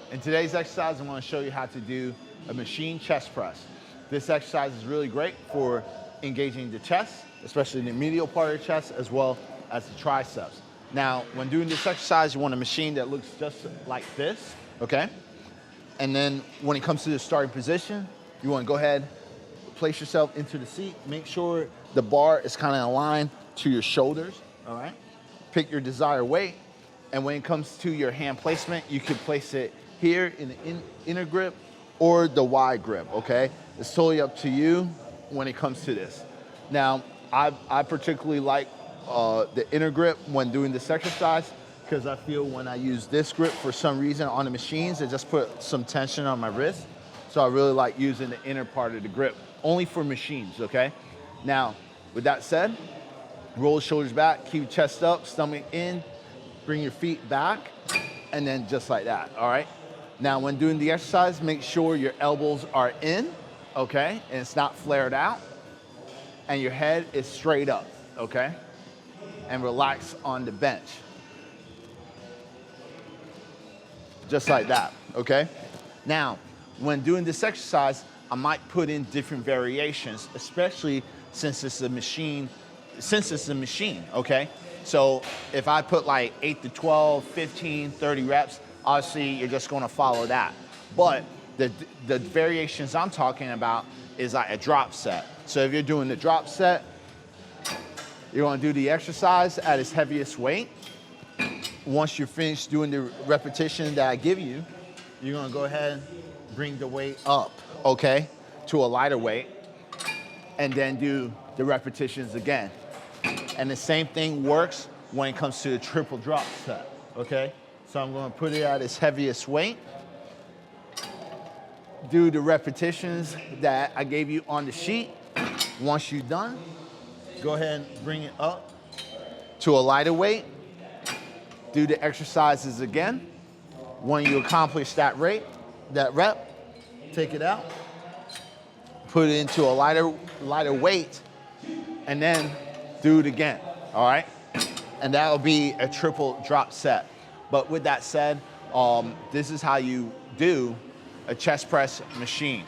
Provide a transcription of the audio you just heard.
In today's exercise, I'm gonna show you how to do a machine chest press. This exercise is really great for engaging the chest, especially the medial part of the chest, as well as the triceps. Now, when doing this exercise, you want a machine that looks just like this, okay? And then when it comes to the starting position, you wanna go ahead, place yourself into the seat, make sure the bar is kind of aligned to your shoulders, all right? Pick your desired weight, and when it comes to your hand placement, you can place it here in the inner grip or the wide grip, okay? It's totally up to you when it comes to this. Now, I particularly like the inner grip when doing this exercise because I feel when I use this grip for some reason on the machines, it just put some tension on my wrist. So I really like using the inner part of the grip, only for machines, okay? Now, with that said, roll the shoulders back, keep your chest up, stomach in, bring your feet back, and then just like that, all right? Now, when doing the exercise, make sure your elbows are in, okay? And it's not flared out, and your head is straight up, okay? And relax on the bench. Just like that, okay? Now, when doing this exercise, I might put in different variations, especially since it's a machine, okay? So if I put like 8 to 12, 15, 30 reps, obviously you're just gonna follow that. But the variations I'm talking about is like a drop set. So if you're doing the drop set, you're gonna do the exercise at its heaviest weight. Once you're finished doing the repetition that I give you, you're gonna go ahead and bring the weight up, okay, to a lighter weight, and then do the repetitions again. And the same thing works when it comes to the triple drop set, okay? So I'm gonna put it at its heaviest weight, do the repetitions that I gave you on the sheet. Once you're done, go ahead and bring it up to a lighter weight, do the exercises again. When you accomplish that rep, take it out, put it into a lighter weight, and then do it again, all right? And that'll be a triple drop set. But with that said, this is how you do a chest press machine.